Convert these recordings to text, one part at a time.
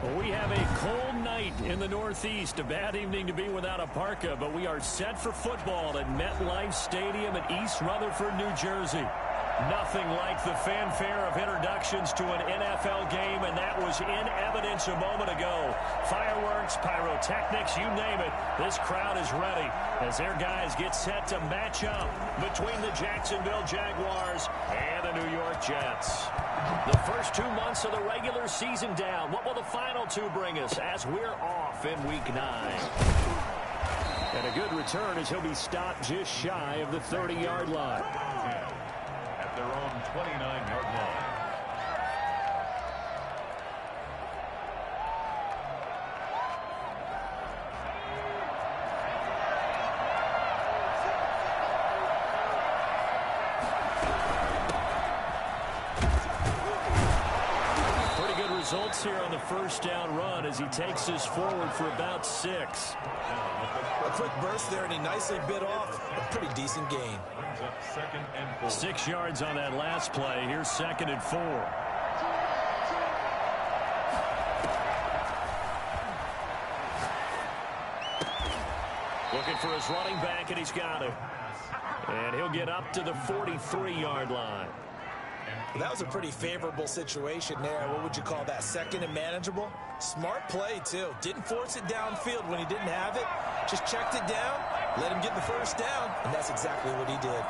We have a cold night in the Northeast. A bad evening to be without a parka, but we are set for football at MetLife Stadium in East Rutherford, New Jersey. Nothing like the fanfare of introductions to an NFL game, and that was in evidence a moment ago. Fireworks, pyrotechnics, you name it. This crowd is ready as their guys get set to match up between the Jacksonville Jaguars and the New York Jets. The first 2 months of the regular season down. What will the final two bring us as we're off in Week 9? And a good return as he'll be stopped just shy of the 30-yard line. At their own 29-yard line. Results here on the first down run as he takes us forward for about 6. A quick burst there, and he nicely bit off a pretty decent gain. 6 yards on that last play. Here's 2nd and 4. Looking for his running back, and he's got it. And he'll get up to the 43-yard line. Well, that was a pretty favorable situation there. What would you call that? 2nd and manageable? Smart play, too. Didn't force it downfield when he didn't have it. Just checked it down, let him get the first down, and that's exactly what he did.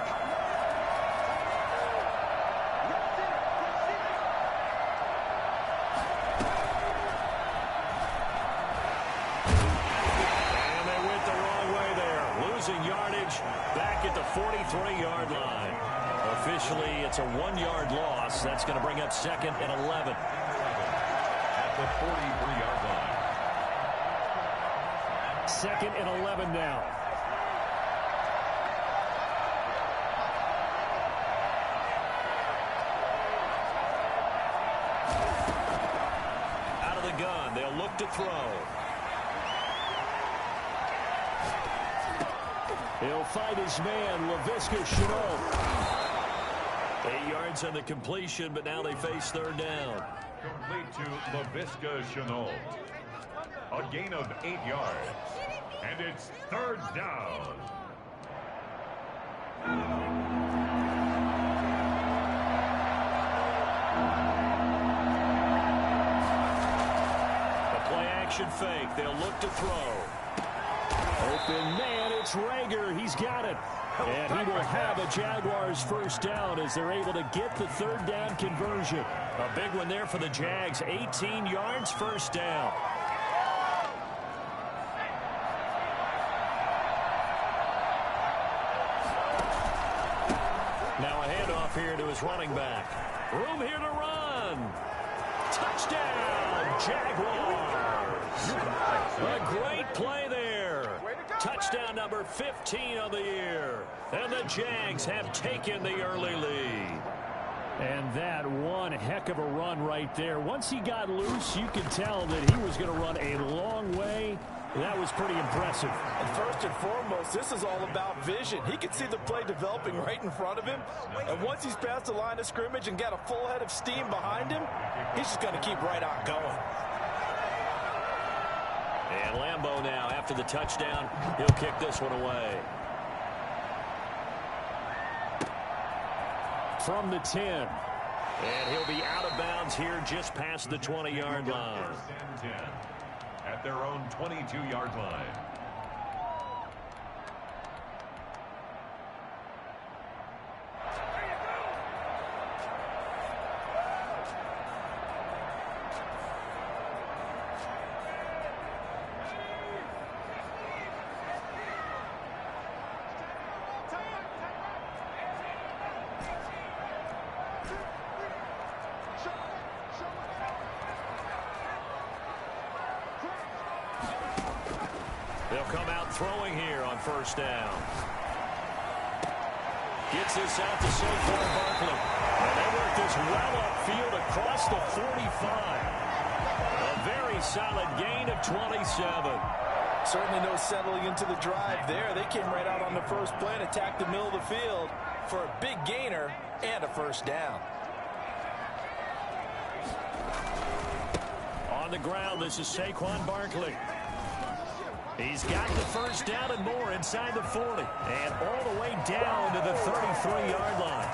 And they went the wrong way there. Losing yardage back at the 43-yard line. Officially, it's a 1-yard loss. That's going to bring up 2nd and 11. At the 43-yard line. 2nd and 11 now. Out of the gun, they'll look to throw. He'll find his man, Laviska Shenault. 8 yards on the completion, but now they face 3rd down. Complete to Laviska Shenault. A gain of 8 yards. And it's 3rd down. A play-action fake. They'll look to throw. Open man, it's Rager. He's got it. And he will have a Jaguars first down as they're able to get the 3rd down conversion. A big one there for the Jags. 18 yards, first down. Now a handoff here to his running back. Room here to run. Touchdown, Jaguars. A great play there. Touchdown number 15 on the year. And the Jags have taken the early lead. And that one heck of a run right there. Once he got loose, you could tell that he was going to run a long way. That was pretty impressive. And first and foremost, this is all about vision. He could see the play developing right in front of him. And once he's past the line of scrimmage and got a full head of steam behind him, he's just going to keep right on going. And Lambeau now, after the touchdown, he'll kick this one away. From the 10. And he'll be out of bounds here just past the 20-yard line. At their own 22-yard line. They'll come out throwing here on first down. Gets this out to Saquon Barkley. And they work this well upfield across the 45. A very solid gain of 27. Certainly no settling into the drive there. They came right out on the first play and attacked the middle of the field for a big gainer and a first down. On the ground. This is Saquon Barkley. He's got the first down and more inside the 40. And all the way down to the 33-yard line.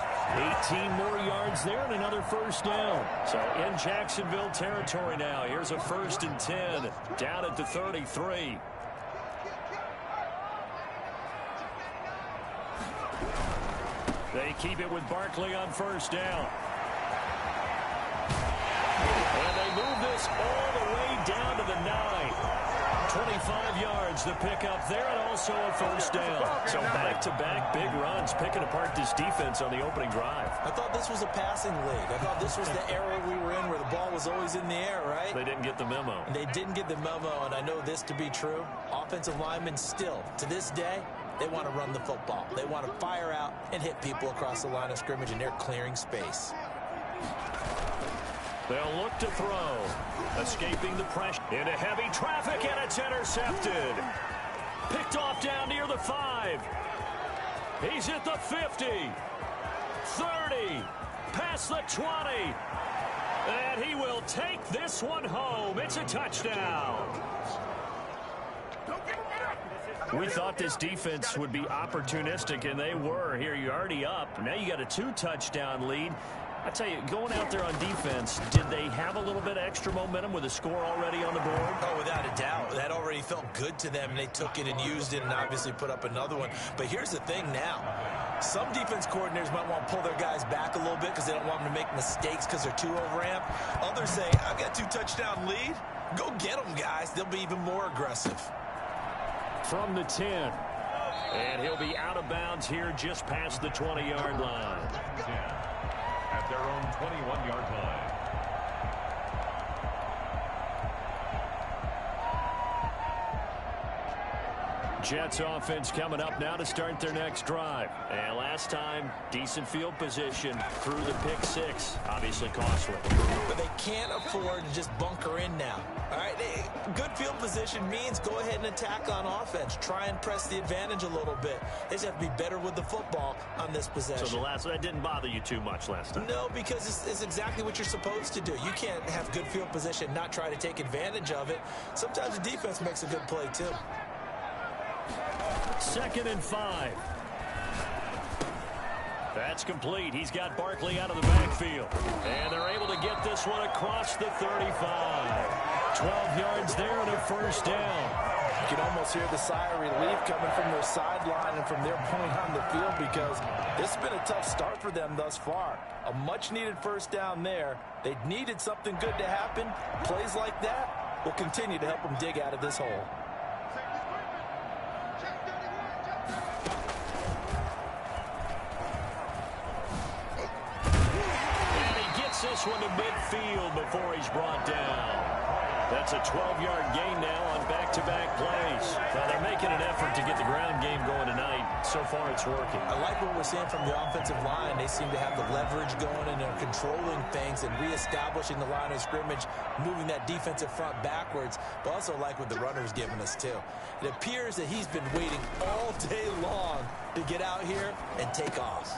18 more yards there and another first down. So in Jacksonville territory now. Here's a 1st and 10 down at the 33. They keep it with Barkley on first down. And they move this all the way down to the 9. 25 yards to pick up there, and also a first down. So back-to-back big runs, picking apart this defense on the opening drive. I thought this was a passing league. I thought this was the era we were in where the ball was always in the air, right? They didn't get the memo. And they didn't get the memo, and I know this to be true. Offensive linemen still, to this day, they want to run the football. They want to fire out and hit people across the line of scrimmage, and they're clearing space. They'll look to throw. Escaping the pressure. Into heavy traffic, and it's intercepted. Picked off down near the 5. He's at the 50. 30. Past the 20. And he will take this one home. It's a touchdown. We thought this defense would be opportunistic, and they were. Here, you're already up. Now you got a 2-touchdown lead. I tell you, going out there on defense, did they have a little bit of extra momentum with a score already on the board? Oh, without a doubt. That already felt good to them, and they took it and used it and obviously put up another one. But here's the thing now. Some defense coordinators might want to pull their guys back a little bit because they don't want them to make mistakes because they're too overamped. Others say, I've got a 2-touchdown lead. Go get them, guys. They'll be even more aggressive. From the 10. And he'll be out of bounds here just past the 20-yard line. At their own 21-yard line. Jets offense coming up now to start their next drive. And last time, decent field position through the pick 6. Obviously costly. But they can't afford to just bunker in now. All right, good field position means go ahead and attack on offense. Try and press the advantage a little bit. They just have to be better with the football on this possession. So that didn't bother you too much last time? No, because it's exactly what you're supposed to do. You can't have good field position, not try to take advantage of it. Sometimes the defense makes a good play, too. 2nd and 5. That's complete. He's got Barkley out of the backfield. And they're able to get this one across the 35. 12 yards there and a first down. You can almost hear the sigh of relief coming from their sideline and from their point on the field because this has been a tough start for them thus far. A much-needed first down there. They needed something good to happen. Plays like that will continue to help them dig out of this hole. This one to midfield before he's brought down. That's a 12-yard gain now on back-to-back plays. Well, they're making an effort to get the ground game going tonight. So far, it's working. I like what we're seeing from the offensive line. They seem to have the leverage going, and they're controlling things and reestablishing the line of scrimmage, moving that defensive front backwards, but also like what the runner's giving us, too. It appears that he's been waiting all day long to get out here and take off.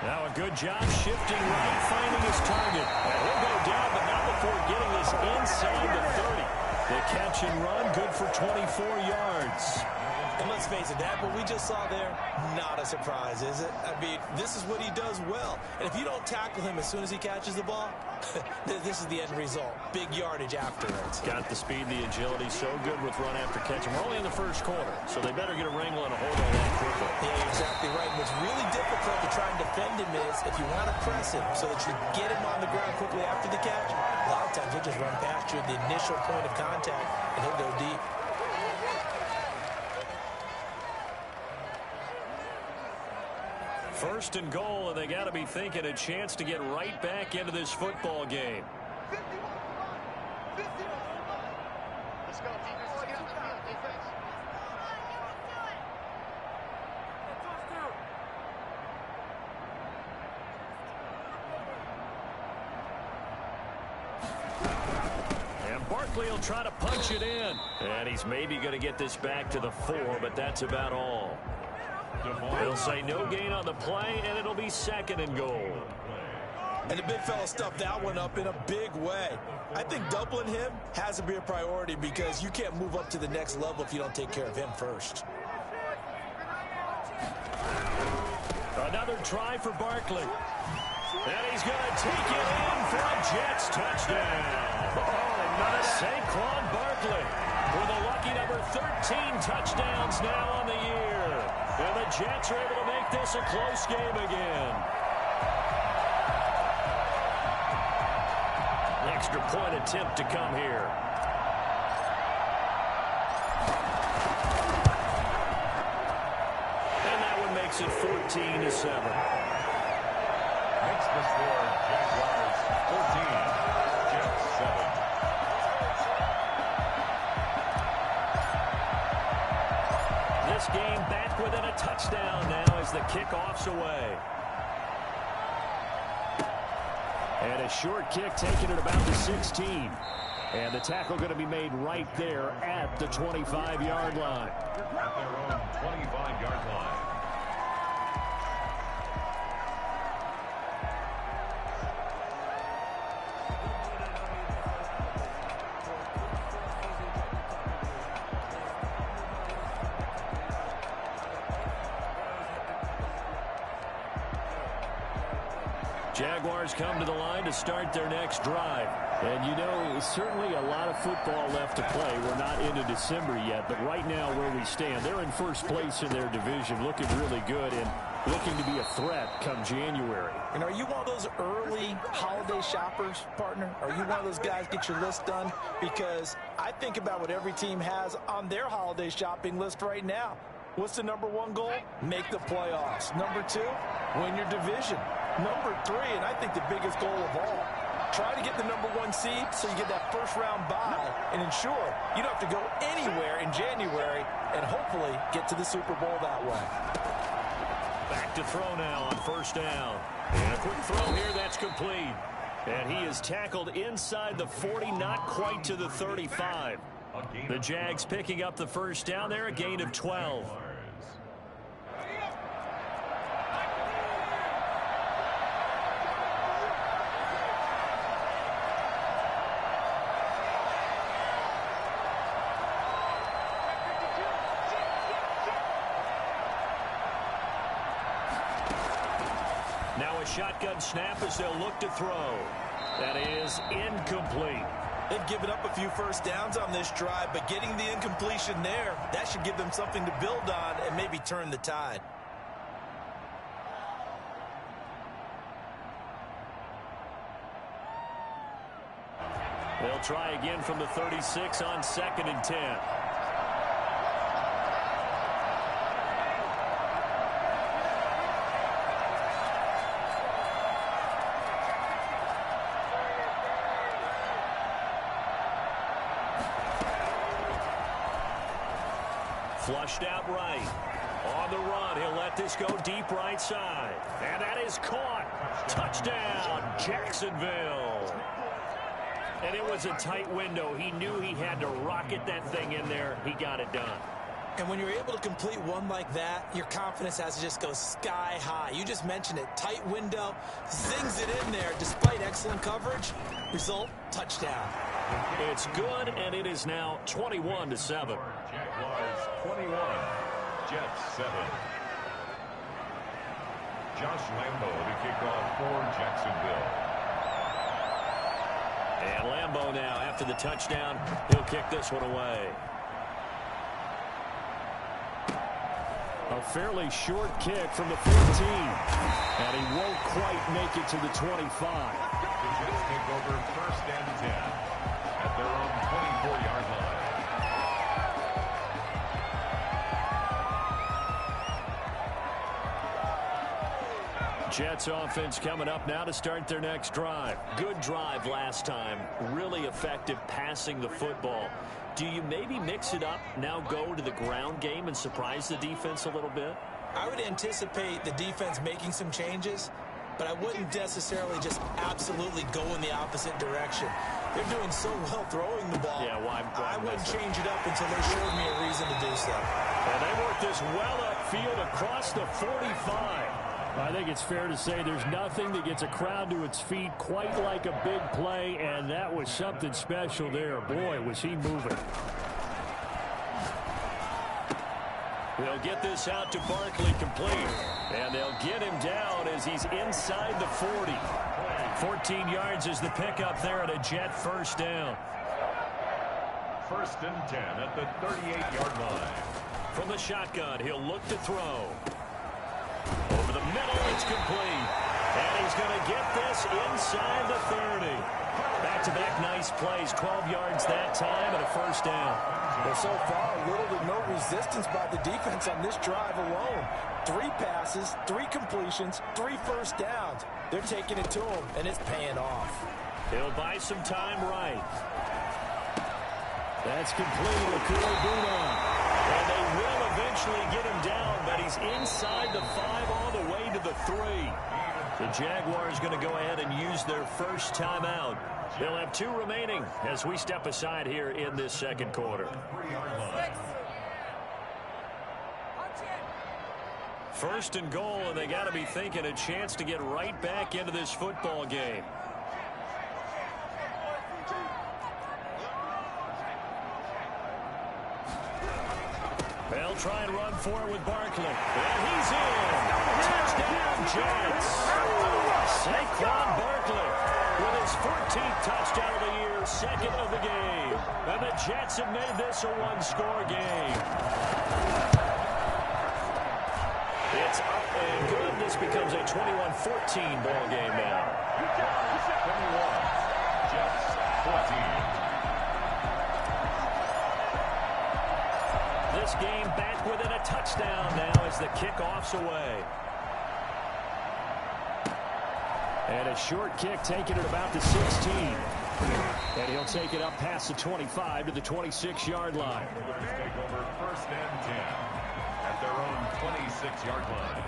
Now a good job shifting right, finding his target. And he'll go down, but not before getting this inside the 30. The catch and run, good for 24 yards. And let's face it, that what we just saw there, not a surprise, is it? I mean, this is what he does well. And if you don't tackle him as soon as he catches the ball, this is the end result. Big yardage afterwards. Got the speed, the agility, so good with run after catch. And we're only in the first quarter, so they better get a wrangle and a hold on that quickly. Yeah, you're exactly right. And what's really difficult to try and defend him is if you want to press him so that you get him on the ground quickly after the catch, a lot of times he'll just run past you at the initial point of contact, and he'll go deep. First and goal, and they got to be thinking a chance to get right back into this football game. Let's go, defense. Let's get on the field, defense. And Barkley will try to punch it in. And he's maybe going to get this back to the 4, but that's about all. They'll say no gain on the play, and it'll be 2nd and goal. And the big fella stuffed that one up in a big way. I think doubling him has to be a priority because you can't move up to the next level if you don't take care of him first. Another try for Barkley. And he's going to take it in for a Jets touchdown. Saquon Barkley with a lucky number 13 touchdowns now on the year. And the Jets are able to make this a close game again. Extra point attempt to come here. And that one makes it 14-7. Makes the score Jaguars 14, Jets 7. This game back within a touchdown now as the kickoff's away. And a short kick taken at about the 16. And the tackle going to be made right there at the 25-yard line. At their own 25-yard line. Jaguars come to the line to start their next drive. And you know, certainly a lot of football left to play. We're not into December yet, but right now where we stand, they're in first place in their division, looking really good and looking to be a threat come January. And are you one of those early holiday shoppers, partner? Are you one of those guys get your list done? Because I think about what every team has on their holiday shopping list right now. What's the number one goal? Make the playoffs. Number two, win your division. Number three, and I think the biggest goal of all, try to get the number one seed so you get that first round bye and ensure you don't have to go anywhere in January and hopefully get to the Super Bowl that way. Back to throw now on first down. And a quick throw here, that's complete. And he is tackled inside the 40, not quite to the 35. The Jags picking up the first down there, a gain of 12. Now a shotgun snap as they'll look to throw. That is incomplete. They've given up a few first downs on this drive, but getting the incompletion there, that should give them something to build on and maybe turn the tide. They'll try again from the 36 on 2nd and 10. Flushed out right. On the run, he'll let this go deep right side. And that is caught. Touchdown, Jacksonville. And it was a tight window. He knew he had to rocket that thing in there. He got it done. And when you're able to complete one like that, your confidence has to just go sky high. You just mentioned it. Tight window, zings it in there despite excellent coverage. Result, touchdown. It's good, and it is now 21-7. Jaguars 21, Jets 7. Josh Lambo to kick off for Jacksonville. And Lambo now, after the touchdown, he'll kick this one away. A fairly short kick from the 14. And he won't quite make it to the 25. The Jets take over first and 10 at their own 24-yard line. Jets offense coming up now to start their next drive. Good drive last time. Really effective passing the football. Do you maybe mix it up, now go to the ground game and surprise the defense a little bit? I would anticipate the defense making some changes, but I wouldn't necessarily just absolutely go in the opposite direction. They're doing so well throwing the ball. Yeah, why I wouldn't change it up until they showed me a reason to do so. And they work this well upfield across the 45. I think it's fair to say there's nothing that gets a crowd to its feet quite like a big play, and that was something special there. Boy, was he moving. They'll get this out to Barkley complete, and they'll get him down as he's inside the 40. 14 yards is the pickup there at a Jet first down. 1st and 10 at the 38-yard line. From the shotgun, he'll look to throw. Over the middle, it's complete. And he's going to get this inside the 30. Back-to-back nice plays, 12 yards that time and a first down. Well, so far, little to no resistance by the defense on this drive alone. 3 passes, 3 completions, 3 first downs. They're taking it to him, and it's paying off. He'll buy some time right. That's complete. And they will eventually get him down, but he's inside the 5 all the way to the 3. The Jaguars going to go ahead and use their first timeout. They'll have 2 remaining as we step aside here in this second quarter. First and goal, and they got to be thinking a chance to get right back into this football game. They'll try and run for it with Barkley. And he's in. Touchdown, Jets. Saquon Barkley with his 14th touchdown of the year, 2nd of the game. And the Jets have made this a 1-score game. It's up and good. This becomes a 21-14 ball game now. 21, Jets 14. This game back within a touchdown now as the kickoff's away. And a short kick taken at about the 16. And he'll take it up past the 25 to the 26-yard line. Take over 1st and 10 at their own 26-yard line.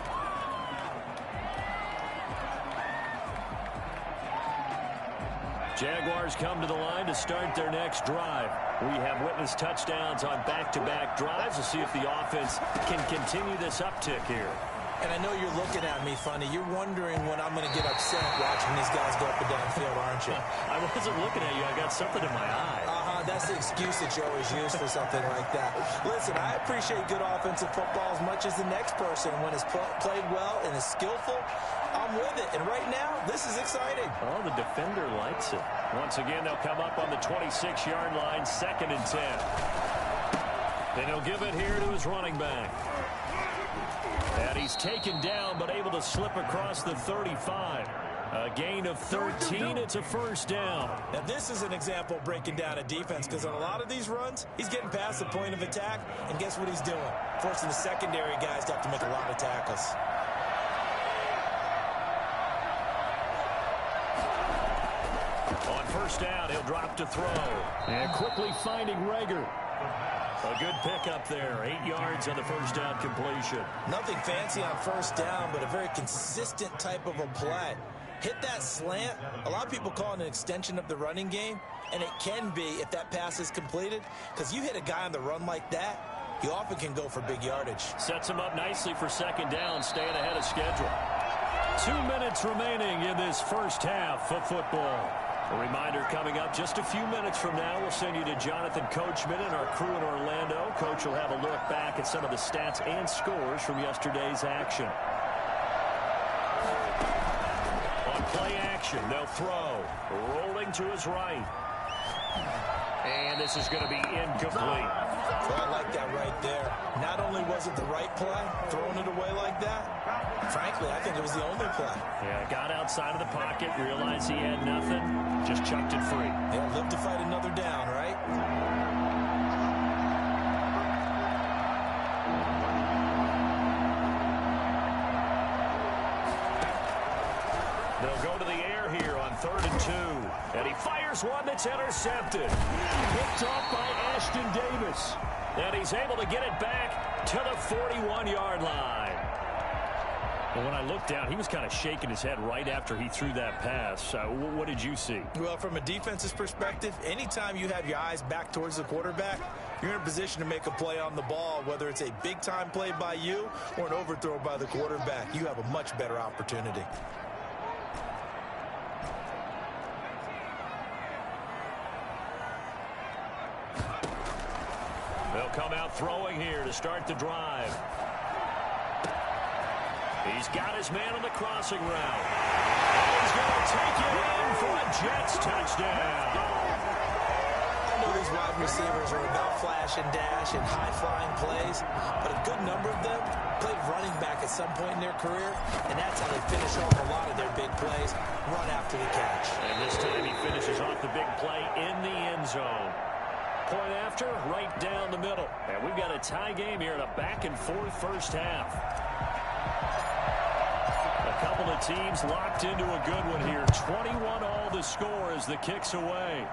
Jaguars come to the line to start their next drive. We have witnessed touchdowns on back-to-back drives. We'll see if the offense can continue this uptick here. And I know you're looking at me funny. You're wondering when I'm going to get upset watching these guys go up and down the field, aren't you? I wasn't looking at you. I got something in my eye. That's the excuse that you always use for something like that. Listen, I appreciate good offensive football as much as the next person. When it's played well and is skillful, I'm with it. And right now, this is exciting. Oh, the defender likes it. Once again, they'll come up on the 26-yard line, 2nd and 10. Then he'll give it here to his running back. And he's taken down, but able to slip across the 35. A gain of 13. It's a first down. Now, this is an example of breaking down a defense, because on a lot of these runs, he's getting past the point of attack, and guess what he's doing? Forcing the secondary guys to have to make a lot of tackles. On first down, he'll drop to throw. And quickly finding Rager. A good pickup there. 8 yards on the first down completion. Nothing fancy on first down, but a very consistent type of a play. Hit that slant. A lot of people call it an extension of the running game, and it can be if that pass is completed, because you hit a guy on the run like that, he often can go for big yardage. Sets him up nicely for second down, staying ahead of schedule. 2 minutes remaining in this first half of football. A reminder coming up just a few minutes from now, we'll send you to Jonathan Coachman and our crew in Orlando. Coach will have a look back at some of the stats and scores from yesterday's action. On play action, they'll throw. Rolling to his right. And this is going to be incomplete. Well, I like that right there. Not only was it the right play, throwing it away like that, frankly, I think it was the only play. Yeah, got outside of the pocket, realized he had nothing, just chucked it free. Yeah, live to fight another down, right? They'll go to the air here on 3rd and 2. And he fires one that's intercepted. Picked off by Ashton Davis. And he's able to get it back to the 41-yard line. And when I looked down, he was kind of shaking his head right after he threw that pass. What did you see? Well, from a defense's perspective, anytime you have your eyes back towards the quarterback, you're in a position to make a play on the ball, whether it's a big-time play by you or an overthrow by the quarterback. You have a much better opportunity. They'll come out throwing here to start the drive. He's got his man on the crossing route. And he's going to take it in for a Jets touchdown. I know these wide receivers are about flash and dash and high-flying plays, but a good number of them played running back at some point in their career, and that's how they finish off a lot of their big plays, run after the catch. And this time he finishes off the big play in the end zone. Point after, right down the middle. And we've got a tie game here in a back-and-forth first half. A couple of teams locked into a good one here. 21 all the score as the kick's away.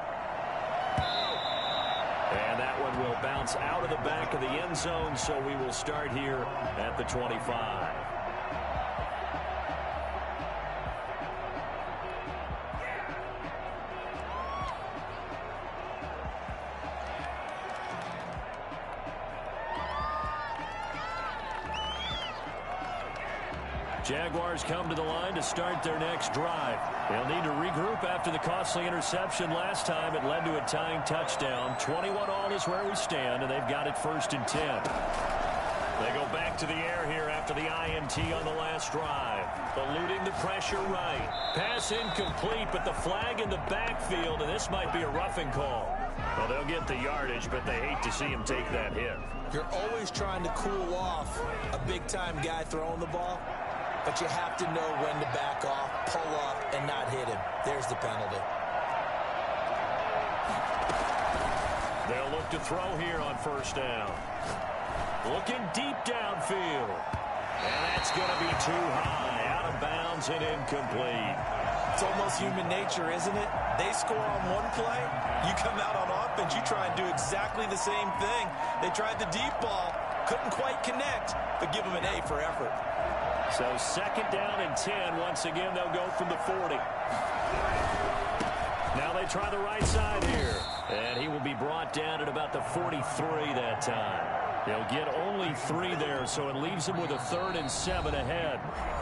And that one will bounce out of the back of the end zone, so we will start here at the 25. Jaguars come to the line to start their next drive. They'll need to regroup after the costly interception last time. It led to a tying touchdown. 21 all is where we stand, and they've got it 1st and 10. They go back to the air here after the INT on the last drive. Eluding the pressure right. Pass incomplete, but the flag in the backfield, and this might be a roughing call. Well, they'll get the yardage, but they hate to see him take that hit. You're always trying to cool off a big-time guy throwing the ball, but you have to know when to back off, pull up, and not hit him. There's the penalty. They'll look to throw here on 1st down. Looking deep downfield. And that's going to be too high. Out of bounds and incomplete. It's almost human nature, isn't it? They score on one play. You come out on offense, you try and do exactly the same thing. They tried the deep ball. Couldn't quite connect, but give them an A for effort. So 2nd down and 10. Once again, they'll go from the 40. Now they try the right side here. And he will be brought down at about the 43 that time. They'll get only 3 there, so it leaves them with a 3rd and 7 ahead.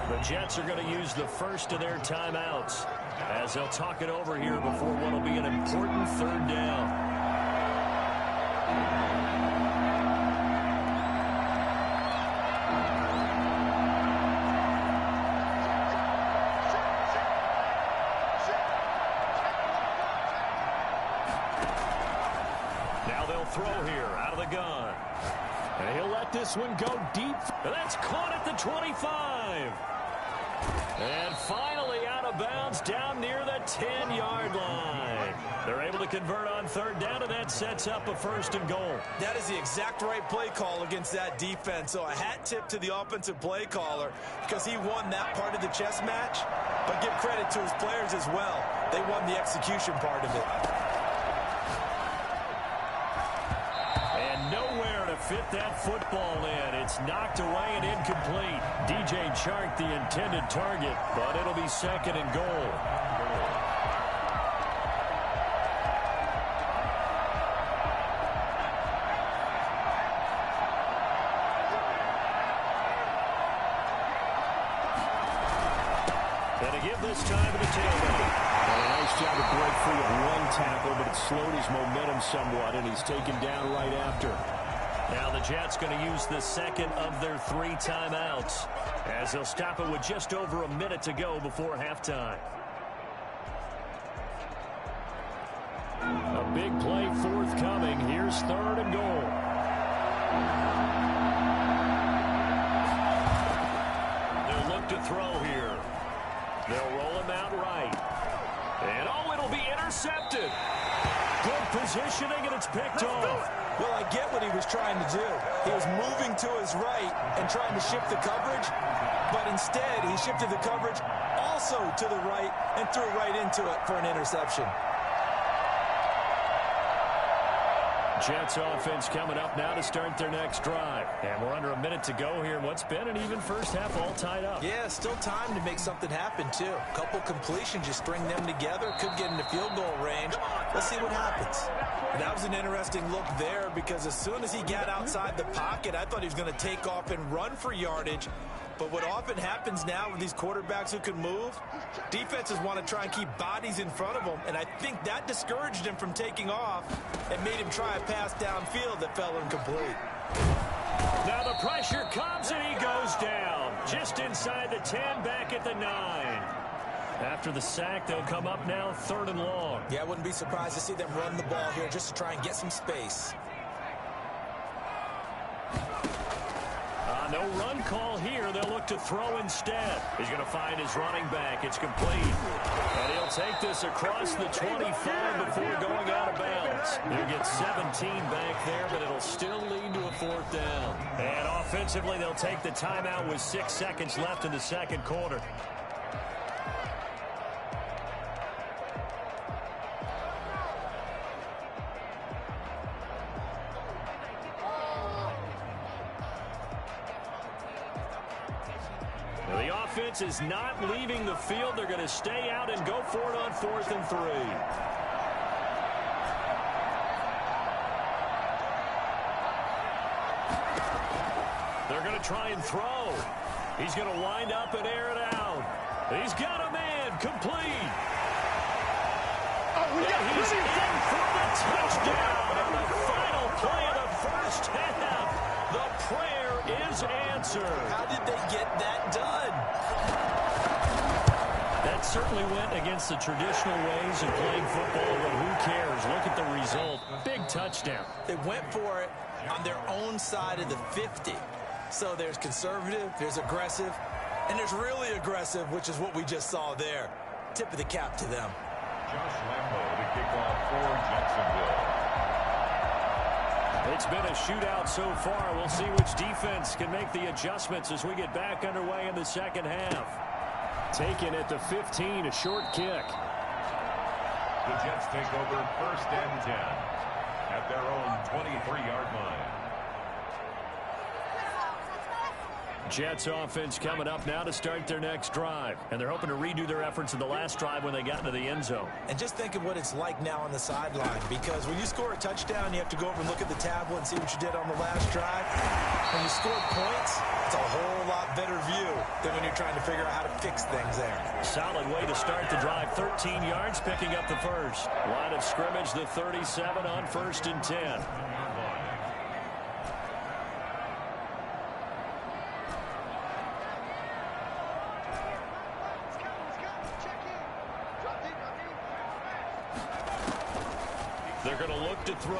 The Jets are going to use the first of their timeouts as they'll talk it over here before what will be an important 3rd down. Throw here out of the gun. And he'll let this one go deep. And that's caught at the 25. And finally out of bounds down near the 10-yard line. They're able to convert on 3rd down, and that sets up a 1st and goal. That is the exact right play call against that defense. So a hat tip to the offensive play caller because he won that part of the chess match. But give credit to his players as well. They won the execution part of it. Fit that football in. It's knocked away and incomplete. DJ Chark the intended target, but it'll be 2nd and goal. And to give this time to the tailback. A nice job to break free of one tackle, but it slowed his momentum somewhat, and he's taken down right after. Now the Jets going to use the 2nd of their 3 timeouts as they'll stop it with just over a minute to go before halftime. A big play forthcoming. Here's 3rd and goal. They'll look to throw here. They'll roll him out right. And it'll be intercepted. Good positioning, and it's picked off. Well, I get what he was trying to do. He was moving to his right and trying to shift the coverage, but instead he shifted the coverage also to the right and threw right into it for an interception. Jets offense coming up now to start their next drive. And we're under a minute to go here. What's been an even first half all tied up. Yeah, still time to make something happen, too. A couple completions, you string them together, could get into field goal range. Let's see what happens. And that was an interesting look there because as soon as he got outside the pocket, I thought he was going to take off and run for yardage. But what often happens now with these quarterbacks who can move, defenses want to try and keep bodies in front of them, and I think that discouraged him from taking off and made him try a pass downfield that fell incomplete. Now the pressure comes and he goes down. Just inside the 10, back at the 9. After the sack, they'll come up now 3rd and long. Yeah, I wouldn't be surprised to see them run the ball here just to try and get some space. No run call here. They'll look to throw instead. He's going to find his running back. It's complete. And he'll take this across the 25 before going out of bounds. He'll get 17 back there, but it'll still lead to a 4th down. And offensively, they'll take the timeout with 6 seconds left in the second quarter. The offense is not leaving the field. They're going to stay out and go for it on 4th and 3. They're going to try and throw. He's going to wind up and air it out. He's got a man complete. And he's in for the touchdown on the final play of the first half. The prayer is answered. How did they get that done? That certainly went against the traditional ways of playing football, but who cares? Look at the result. Big touchdown. They went for it on their own side of the 50. So there's conservative, there's aggressive, and there's really aggressive, which is what we just saw there. Tip of the cap to them. Josh Lambo to kick off for Jacksonville. It's been a shootout so far. We'll see which defense can make the adjustments as we get back underway in the second half. Taken at the 15, a short kick. The Jets take over 1st and 10 at their own 23-yard line. Jets offense coming up now to start their next drive. And they're hoping to redo their efforts in the last drive when they got into the end zone. And just think of what it's like now on the sideline, because when you score a touchdown, you have to go over and look at the tablet and see what you did on the last drive. When you score points, it's a whole lot better view than when you're trying to figure out how to fix things there. Solid way to start the drive. 13 yards, picking up the first. Line of scrimmage, the 37 on 1st and 10. They're going to look to throw.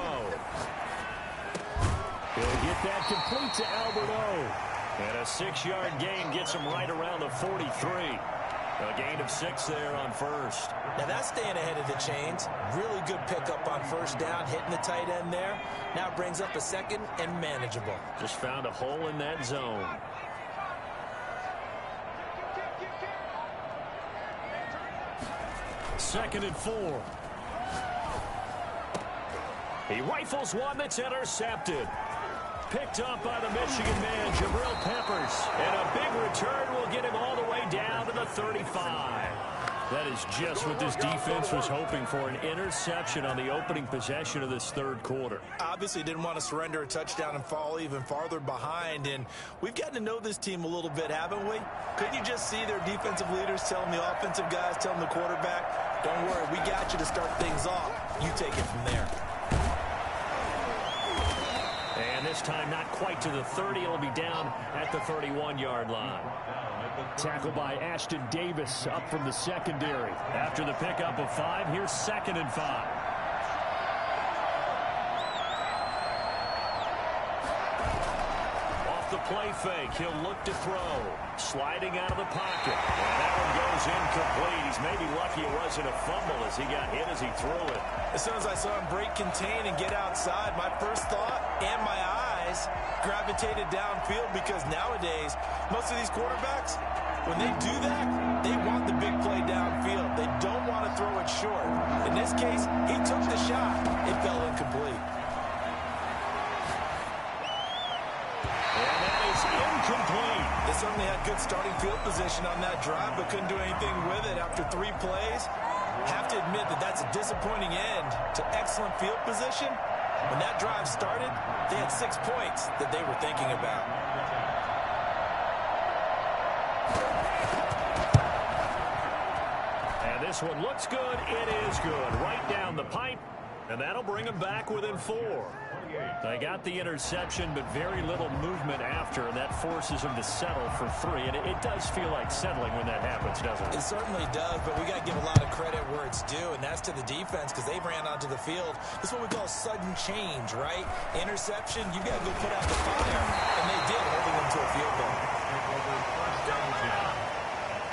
He'll get that complete to Albert O. And a 6-yard gain gets him right around the 43. A gain of 6 there on 1st. Now that's staying ahead of the chains. Really good pickup on 1st down, hitting the tight end there. Now brings up a 2nd and manageable. Just found a hole in that zone. Second and 4. He rifles one that's intercepted. Picked up by the Michigan man, Jabril Peppers. And a big return will get him all the way down to the 35. That is just what this defense was hoping for, an interception on the opening possession of this 3rd quarter. Obviously didn't want to surrender a touchdown and fall even farther behind. And we've gotten to know this team a little bit, haven't we? Couldn't you just see their defensive leaders telling the offensive guys, telling the quarterback, don't worry, we got you to start things off. You take it from there. And this time not quite to the 30. It'll be down at the 31-yard line. Tackled by Ashton Davis up from the secondary. After the pickup of 5, here's 2nd and 5. Off the play fake, he'll look to throw. Sliding out of the pocket. And that one goes incomplete. He's maybe lucky it wasn't a fumble as he got hit as he threw it. As soon as I saw him break contain and get outside, my first thought and my eyes gravitated downfield, because nowadays, most of these quarterbacks, when they do that, they want the big play downfield. They don't want to throw it short. In this case, he took the shot. It fell incomplete. incomplete. They certainly had good starting field position on that drive, but couldn't do anything with it after 3 plays. Have to admit that that's a disappointing end to excellent field position. When that drive started, they had 6 points that they were thinking about. And this one looks good. It is good. Right down the pipe. And that'll bring them back within 4. They got the interception, but very little movement after, and that forces them to settle for 3. And it does feel like settling when that happens, doesn't it? It certainly does, but we got to give a lot of credit where it's due, and that's to the defense because they ran onto the field. This is what we call sudden change, right? Interception, you got to go put out the fire, and they did, holding them to a field goal. First down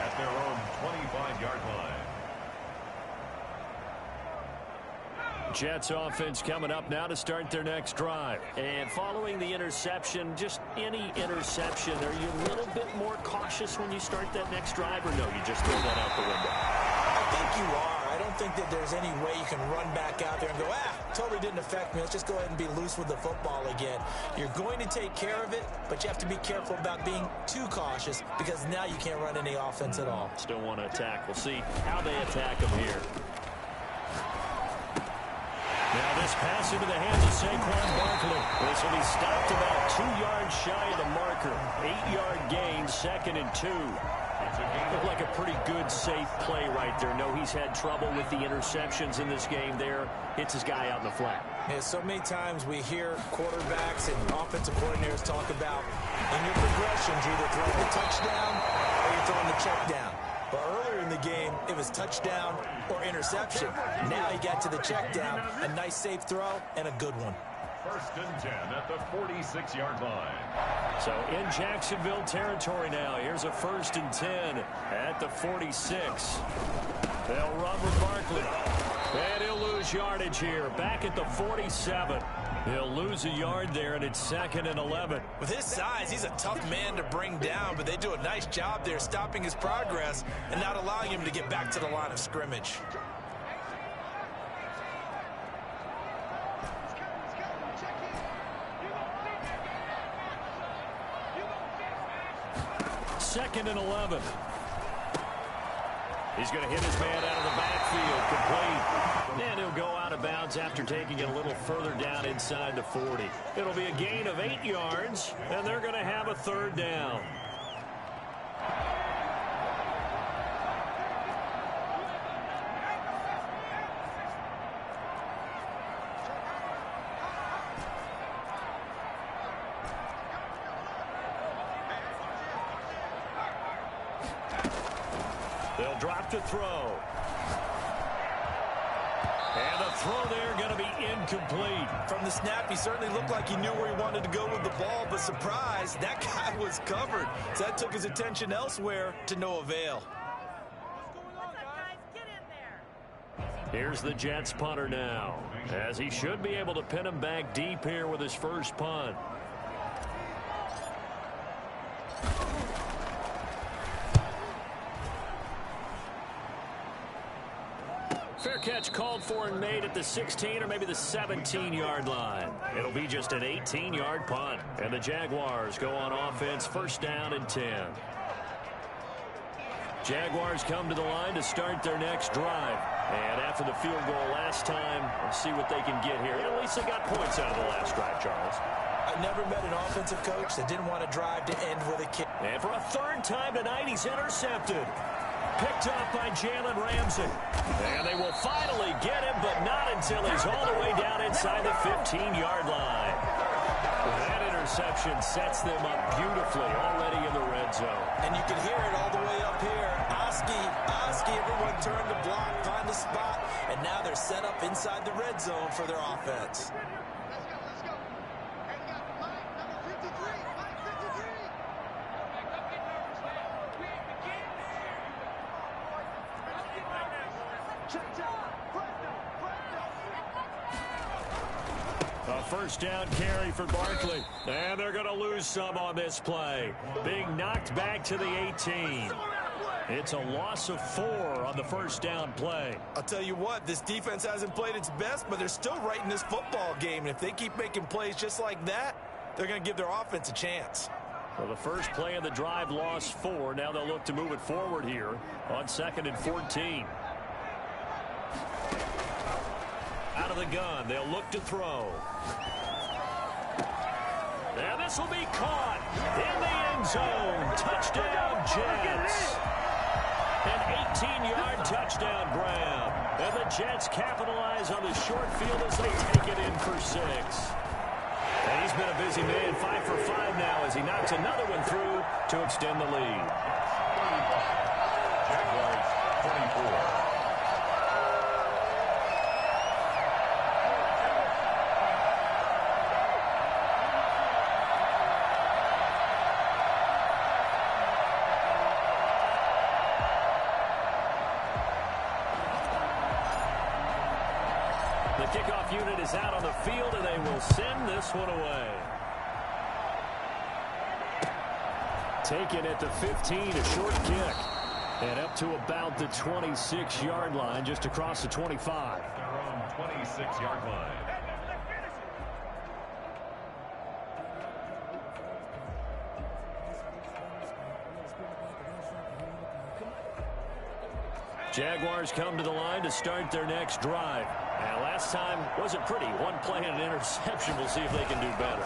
at their own 25-yard line. Jets offense coming up now to start their next drive. And following the interception, just any interception, are you a little bit more cautious when you start that next drive, or no, you just throw that out the window? I think you are. I don't think that there's any way you can run back out there and go, totally didn't affect me. Let's just go ahead and be loose with the football again. You're going to take care of it, but you have to be careful about being too cautious because now you can't run any offense at all. Still want to attack. We'll see how they attack them here. Now this pass into the hands of Saquon Barkley. This will be stopped about 2 yards shy of the marker. 8-yard gain, 2nd and 2. Looked like a pretty good, safe play right there. No, he's had trouble with the interceptions in this game there. Hits his guy out in the flat. Yeah, so many times we hear quarterbacks and offensive coordinators talk about in your progressions, you're either throwing the touchdown or you're throwing the check down. But earlier in the game, it was touchdown or interception. Now he got to the check down. A nice safe throw and a good one. 1st and 10 at the 46-yard line. So in Jacksonville territory now. Here's a 1st and 10 at the 46. They'll run with Barkley. And he'll lose yardage here. Back at the 47. He'll lose a yard there, and it's 2nd and 11. With his size, he's a tough man to bring down, but they do a nice job there stopping his progress and not allowing him to get back to the line of scrimmage. Second and 11. He's going to hit his man out of the backfield, complete. And he'll go out of bounds after taking it a little further down inside the 40. It'll be a gain of 8 yards, and they're going to have a 3rd down. They'll drop to throw. And the throw there going to be incomplete. From the snap, he certainly looked like he knew where he wanted to go with the ball, but surprise, that guy was covered. So that took his attention elsewhere to no avail. Here's the Jets punter now, as he should be able to pin him back deep here with his first punt. Fair catch called for and made at the 16 or maybe the 17-yard line. It'll be just an 18-yard punt. And the Jaguars go on offense, 1st down and 10. Jaguars come to the line to start their next drive. And after the field goal last time, let's see what they can get here. At least they got points out of the last drive, Charles. I never met an offensive coach that didn't want to drive to end with a kick. And for a 3rd time tonight, he's intercepted. Picked up by Jalen Ramsey. And they will finally get him, but not until he's all the way down inside the 15-yard line. That interception sets them up beautifully already in the red zone. And you can hear it all the way up here. Oski, everyone turned to block, find a spot, and now they're set up inside the red zone for their offense. Let's go. And we got Mike, number 53. Mike 53. A 1st down carry for Barkley. And they're going to lose some on this play. Being knocked back to the 18. It's a loss of 4 on the 1st down play. I'll tell you what, this defense hasn't played its best, but they're still right in this football game. And if they keep making plays just like that, they're going to give their offense a chance. Well, the first play of the drive lost 4. Now they'll look to move it forward here on 2nd and 14. Out of the gun, they'll look to throw. And this will be caught in the end zone. Touchdown, Jets. An 18-yard touchdown grab. And the Jets capitalize on the short field as they take it in for 6. And he's been a busy man, 5 for 5 now as he knocks another one through to extend the lead. Jaguars 24. The kickoff unit is out on the field, and they will send this one away. Taken at the 15, a short kick. And up to about the 26-yard line, just across the 25. Their own 26-yard line. Jaguars come to the line to start their next drive. And last time wasn't pretty. One play and an interception. We'll see if they can do better.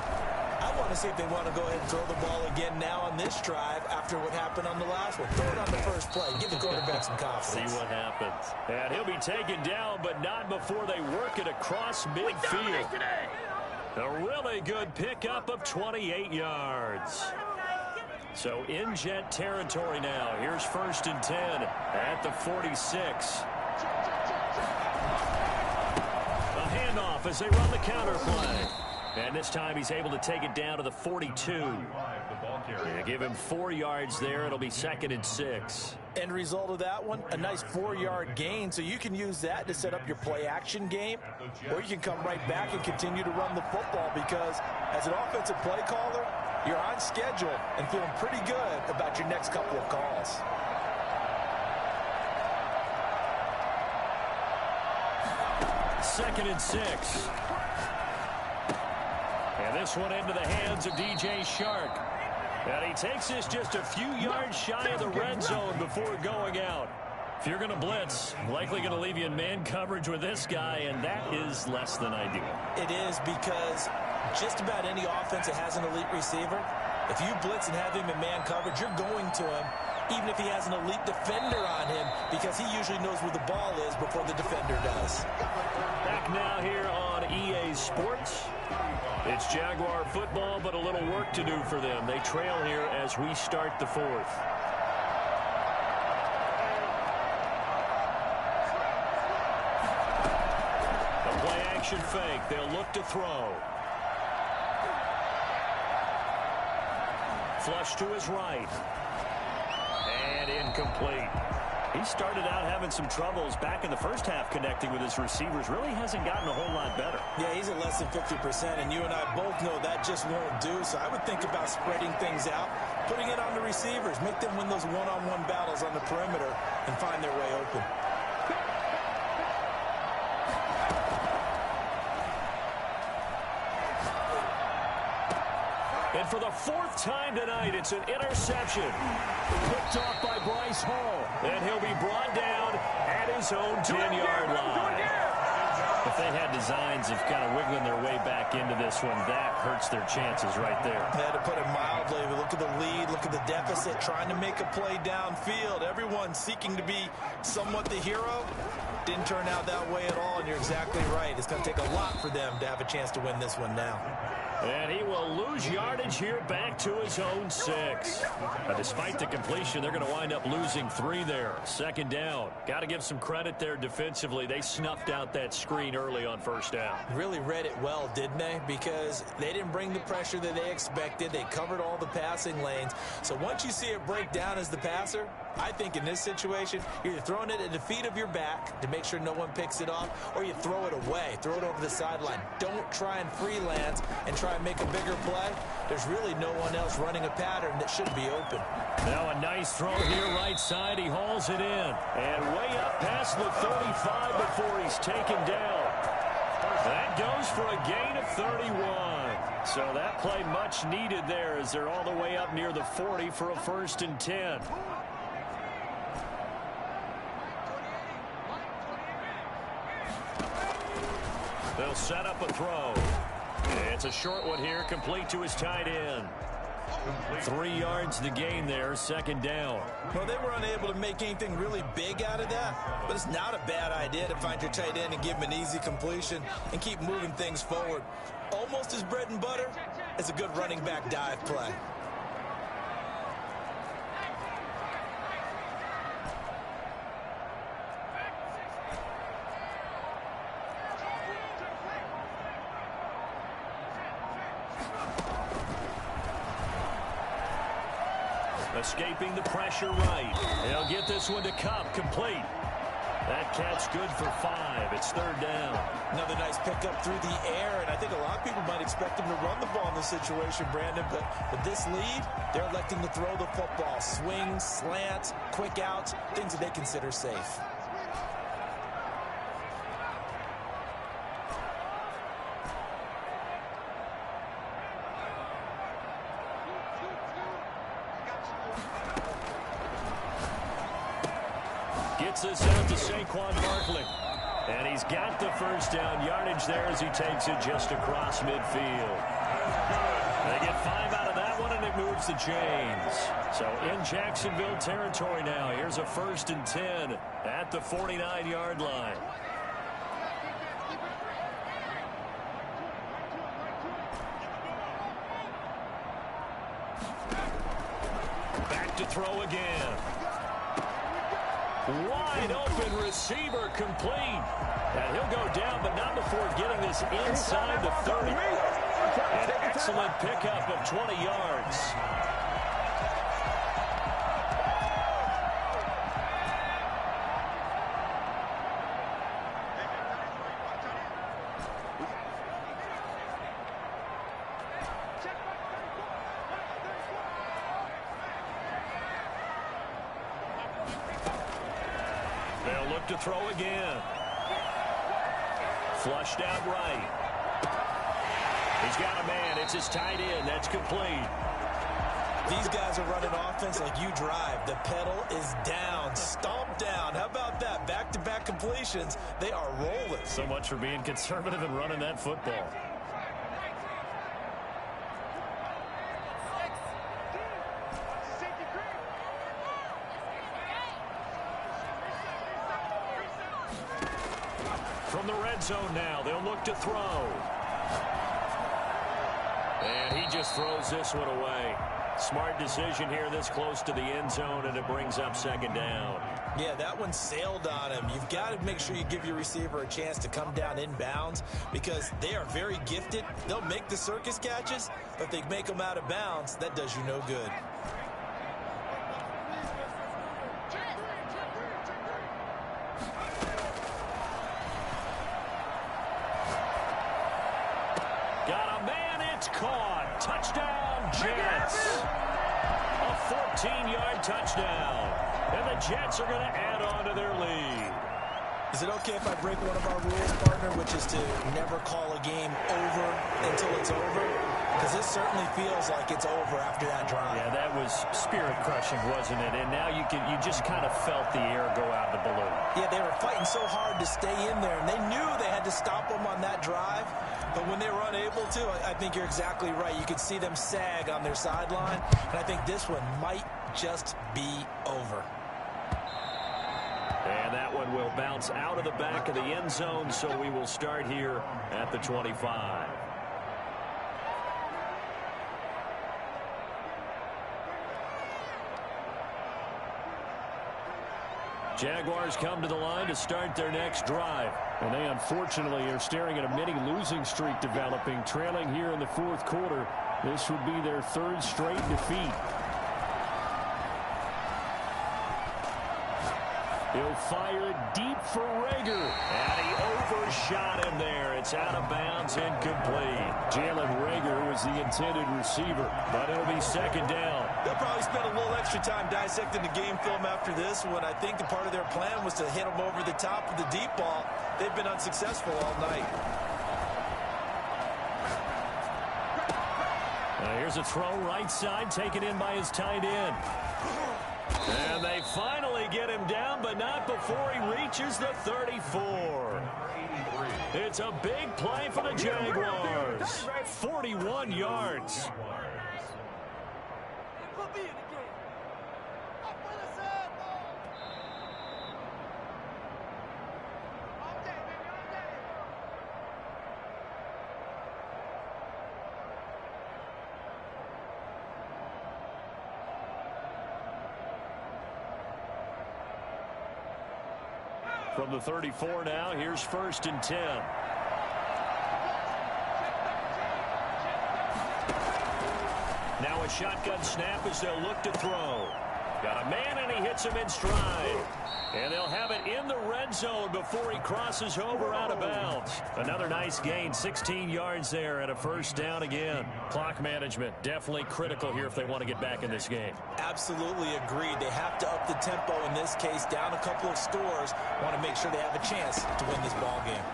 I want to see if they want to go ahead and throw the ball again now on this drive after what happened on the last one. Throw it on the first play. Give the quarterback some confidence. See what happens. And he'll be taken down, but not before they work it across midfield. A really good pickup of 28 yards. So in Jet territory now. Here's 1st and 10 at the 46. A handoff as they run the counter play. And this time he's able to take it down to the 42. They give him 4 yards there. It'll be 2nd and 6. End result of that one, a nice 4-yard gain. So you can use that to set up your play-action game, or you can come right back and continue to run the football because as an offensive play caller, you're on schedule and feeling pretty good about your next couple of calls. Second and 6. And this one into the hands of DJ Shark. And he takes this just a few yards shy of the red zone before going out. If you're going to blitz, likely going to leave you in man coverage with this guy, and that is less than ideal. It is because just about any offense that has an elite receiver, if you blitz and have him in man coverage, you're going to him, even if he has an elite defender on him, because he usually knows where the ball is before the defender does. Back now here on EA Sports. It's Jaguar football, but a little work to do for them. They trail here as we start the 4th. A play-action fake. They'll look to throw. Flush to his right. And incomplete. He started out having some troubles back in the first half connecting with his receivers. Really hasn't gotten a whole lot better. Yeah, he's at less than 50%, and you and I both know that just won't do. So I would think about spreading things out, putting it on the receivers, make them win those one-on-one battles on the perimeter and find their way open. And for the 4th time tonight, it's an interception. Picked off by Bryce Hall. And he'll be brought down at his own 10-yard line. If they had designs of kind of wiggling their way back into this one, that hurts their chances right there. Yeah, to put it mildly, look at the lead, look at the deficit, trying to make a play downfield. Everyone seeking to be somewhat the hero. Didn't turn out that way at all, and you're exactly right. It's going to take a lot for them to have a chance to win this one now. And he will lose yardage here back to his own 6. Despite the completion, they're going to wind up losing 3 there. 2nd down. Got to give some credit there defensively. They snuffed out that screen early on 1st down. Really read it well, didn't they? Because they didn't bring the pressure that they expected. They covered all the passing lanes. So once you see it break down as the passer, I think in this situation, you're either throwing it at the feet of your back to make sure no one picks it off, or you throw it away, throw it over the sideline. Don't try and freelance and try and make a bigger play. There's really no one else running a pattern that should be open. Now a nice throw here right side. He hauls it in. And way up past the 35 before he's taken down. That goes for a gain of 31. So that play much needed there as they're all the way up near the 40 for a 1st and 10. They'll set up a throw. It's a short one here, complete to his tight end. 3 yards to gain there, 2nd down. Well, they were unable to make anything really big out of that, but it's not a bad idea to find your tight end and give him an easy completion and keep moving things forward. Almost as bread and butter as a good running back dive play. Escaping the pressure right. They'll get this one to Cup, complete. That catch good for 5. It's 3rd down. Another nice pickup through the air, and I think a lot of people might expect him to run the ball in this situation, Brandon, but with this lead, they're electing to throw the football. Swings, slants, quick outs, things that they consider safe. Gets this out to Saquon Barkley. And he's got the 1st down yardage there as he takes it just across midfield. They get 5 out of that one, and it moves the chains. So in Jacksonville territory now. Here's a 1st and 10 at the 49-yard line. Back to throw again. Wide open receiver, complete. And he'll go down, but not before getting this inside the 30. An excellent pickup of 20 yards. They'll look to throw again. Flushed out right. He's got a man. It's his tight end. That's complete. These guys are running offense like you drive. The pedal is down. Stomp down. How about that? Back-to-back completions. They are rolling. So much for being conservative and running that football. From the red zone now, they'll look to throw. And he just throws this one away. Smart decision here this close to the end zone, and it brings up 2nd down. Yeah, that one sailed on him. You've got to make sure you give your receiver a chance to come down inbounds because they are very gifted. They'll make the circus catches, but if they make them out of bounds, that does you no good. Got a man, it's caught. Touchdown, Jets. A 14-yard touchdown. And the Jets are going to add on to their lead. Is it okay if I break one of our rules, partner, which is to never call a game over until it's over? Because this certainly feels like it's over after that drive. Yeah, that was spirit-crushing, wasn't it? And now you just kind of felt the air go out of the balloon. Yeah, they were fighting so hard to stay in there, and they knew they had to stop them on that drive. But when they were unable to, I think you're exactly right. You could see them sag on their sideline, and I think this one might just be over. And that one will bounce out of the back of the end zone, so we will start here at the 25. Jaguars come to the line to start their next drive. And they unfortunately are staring at a mini losing streak developing, trailing here in the 4th quarter. This would be their 3rd straight defeat. He'll fire deep for Rager. And he overshot him there. It's out of bounds, incomplete. Jalen Rager was the intended receiver, but it'll be 2nd down. They'll probably spend a little extra time dissecting the game film after this one. I think the part of their plan was to hit them over the top of the deep ball. They've been unsuccessful all night. Here's a throw right side, taken in by his tight end. And they finally get him down, but not before he reaches the 34. It's a big play for the Jaguars. 41 yards. From the 34 now, here's 1st and 10. Now a shotgun snap as they'll look to throw. Got a man, and he hits him in stride. And they'll have it in the red zone before he crosses over out of bounds. Another nice gain, 16 yards there, and a 1st down again. Clock management definitely critical here if they want to get back in this game. Absolutely agreed. They have to up the tempo in this case, down a couple of scores. Want to make sure they have a chance to win this ball game.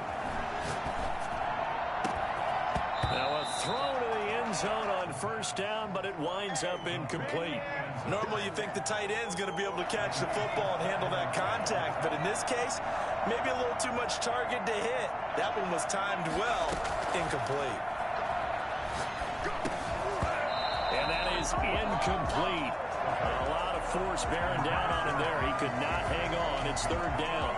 Now a throw to the end zone on 1st down, but it winds up incomplete. Normally you think the tight end's going to be able to catch the football and handle that contact, but in this case, maybe a little too much target to hit. That one was timed well. Incomplete. And that is incomplete. A lot of force bearing down on him there. He could not hang on. It's 3rd down.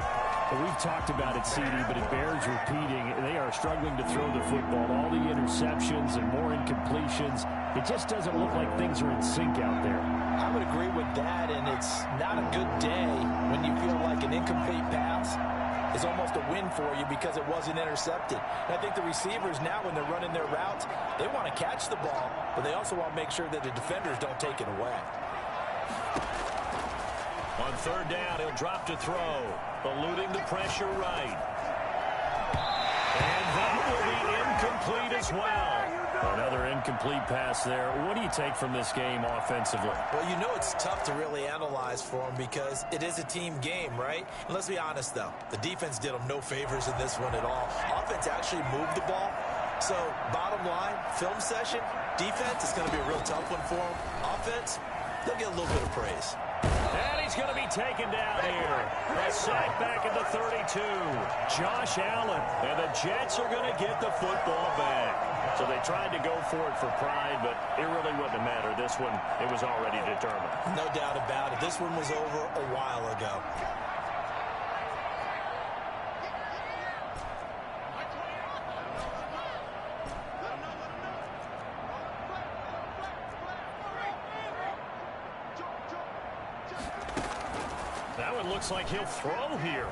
Well, we've talked about it, CD, but it bears repeating. They are struggling to throw the football. All the interceptions and more incompletions. It just doesn't look like things are in sync out there. I would agree with that, and it's not a good day when you feel like an incomplete pass is almost a win for you because it wasn't intercepted. And I think the receivers now, when they're running their routes, they want to catch the ball, but they also want to make sure that the defenders don't take it away. On 3rd down, he'll drop to throw, eluding the pressure right. And that will be incomplete as well. Another incomplete pass there. What do you take from this game offensively? Well, you know it's tough to really analyze for them because it is a team game, right? And let's be honest, though. The defense did them no favors in this one at all. Offense actually moved the ball. So, bottom line, film session, defense is going to be a real tough one for them. Offense, they'll get a little bit of praise. And he's going to be taken down here. A sack back at the 32. Josh Allen. And the Jets are going to get the football back. So they tried to go for it for pride, but it really wouldn't have mattered. This one, it was already determined. No doubt about it. This one was over a while ago. That one looks like he'll throw here.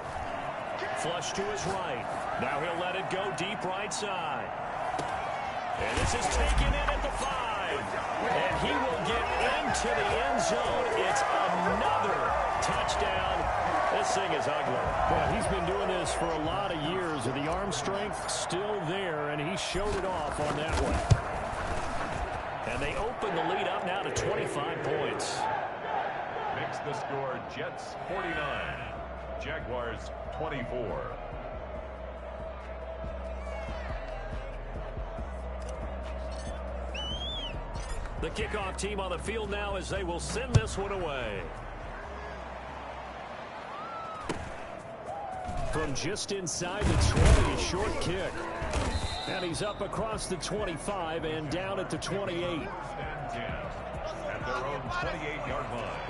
Flush to his right. Now he'll let it go deep right side. And this is taken in at the 5. And he will get into the end zone. It's another touchdown. This thing is ugly. Well, he's been doing this for a lot of years, and the arm strength still there, and he showed it off on that one. And they open the lead up now to 25 points. Makes the score Jets 49, Jaguars 24. The kickoff team on the field now as they will send this one away. From just inside the 20, a short kick. And he's up across the 25 and down at the 28. At their own 28-yard line.